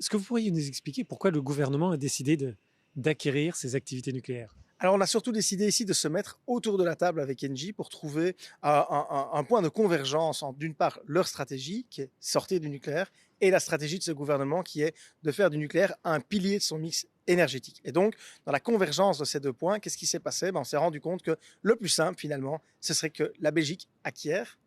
Est-ce que vous pourriez nous expliquer pourquoi le gouvernement a décidé d'acquérir ces activités nucléaires? Alors, on a surtout décidé ici de se mettre autour de la table avec Engie pour trouver un point de convergence entre, d'une part, leur stratégie, qui est sortir du nucléaire, et la stratégie de ce gouvernement, qui est de faire du nucléaire un pilier de son mix énergétique. Et donc, dans la convergence de ces deux points, qu'est-ce qui s'est passé? On s'est rendu compte que le plus simple, finalement, ce serait que la Belgique acquiert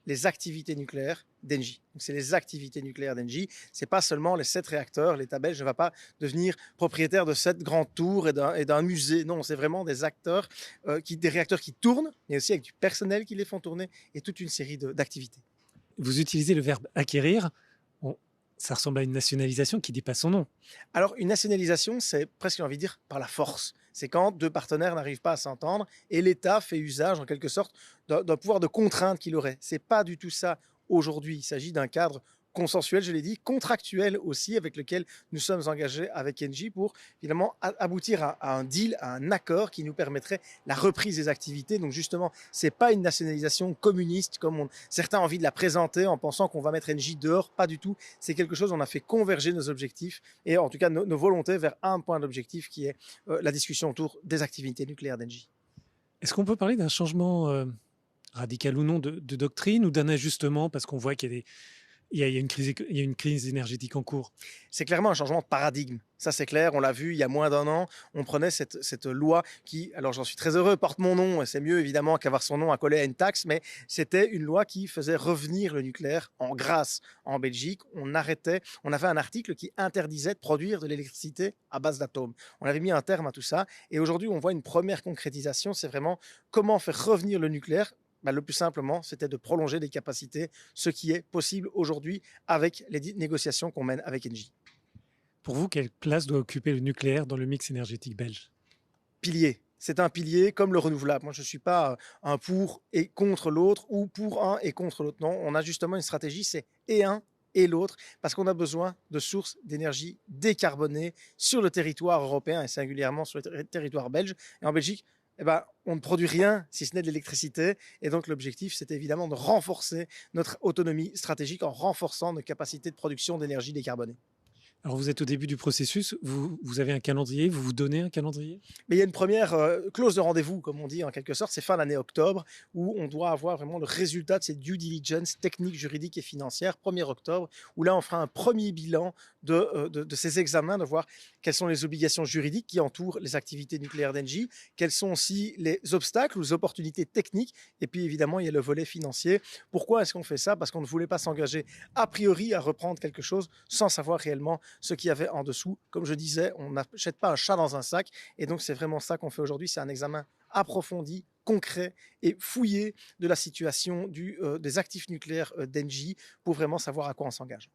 les activités nucléaires d'Engie. Donc, c'est les activités nucléaires d'Engie. C'est pas seulement les 7 réacteurs. L'État belge ne va pas devenir propriétaire de 7 grandes tours et d'un musée. Non, c'est vraiment des acteurs, des réacteurs qui tournent, mais aussi avec du personnel qui les font tourner et toute une série d'activités. Vous utilisez le verbe acquérir. On- Ça ressemble à une nationalisation qui dit pas son nom. Alors, une nationalisation, c'est presque, j'ai envie de dire, par la force. C'est quand deux partenaires n'arrivent pas à s'entendre et l'État fait usage, en quelque sorte, d'un pouvoir de contrainte qu'il aurait. C'est pas du tout ça aujourd'hui. Il s'agit d'un cadre consensuel, je l'ai dit, contractuel aussi, avec lequel nous sommes engagés avec Engie pour finalement aboutir à un deal, à un accord qui nous permettrait la reprise des activités. Donc justement, c'est pas une nationalisation communiste comme certains ont envie de la présenter en pensant qu'on va mettre Engie dehors. Pas du tout. C'est quelque chose, on a fait converger nos objectifs et en tout cas nos volontés vers un point d'objectif qui est la discussion autour des activités nucléaires d'Engie. Est-ce qu'on peut parler d'un changement radical ou non de doctrine ou d'un ajustement parce qu'on voit qu'il y a il y a une crise énergétique en cours? C'est clairement un changement de paradigme. Ça, c'est clair. On l'a vu il y a moins d'un an. On prenait cette loi qui, alors j'en suis très heureux, porte mon nom. Et c'est mieux évidemment qu'avoir son nom accolé à une taxe. Mais c'était une loi qui faisait revenir le nucléaire en grâce en Belgique. On avait un article qui interdisait de produire de l'électricité à base d'atomes. On avait mis un terme à tout ça. Et aujourd'hui, on voit une première concrétisation. C'est vraiment comment faire revenir le nucléaire. Le plus simplement, c'était de prolonger les capacités, ce qui est possible aujourd'hui avec les négociations qu'on mène avec Engie. Pour vous, quelle place doit occuper le nucléaire dans le mix énergétique belge? Pilier. C'est un pilier comme le renouvelable. Moi, je ne suis pas un pour et contre l'autre ou pour un et contre l'autre. Non, on a justement une stratégie, c'est et un et l'autre, parce qu'on a besoin de sources d'énergie décarbonées sur le territoire européen et singulièrement sur le territoire belge. Et en Belgique, on ne produit rien si ce n'est de l'électricité. Et donc, l'objectif, c'est évidemment de renforcer notre autonomie stratégique en renforçant nos capacités de production d'énergie décarbonée. Alors vous êtes au début du processus, vous avez un calendrier, vous vous donnez un calendrier? Mais il y a une première clause de rendez-vous, comme on dit en quelque sorte, c'est fin d'année octobre, où on doit avoir vraiment le résultat de ces due diligence techniques, juridiques et financières, 1er octobre, où là on fera un premier bilan de ces examens, de voir quelles sont les obligations juridiques qui entourent les activités nucléaires d'Engie, quels sont aussi les obstacles ou les opportunités techniques, et puis évidemment il y a le volet financier. Pourquoi est-ce qu'on fait ça? Parce qu'on ne voulait pas s'engager a priori à reprendre quelque chose sans savoir réellement ce qu'il y avait en dessous. Comme je disais, on n'achète pas un chat dans un sac. Et donc, c'est vraiment ça qu'on fait aujourd'hui. C'est un examen approfondi, concret et fouillé de la situation des actifs nucléaires d'Engie pour vraiment savoir à quoi on s'engage.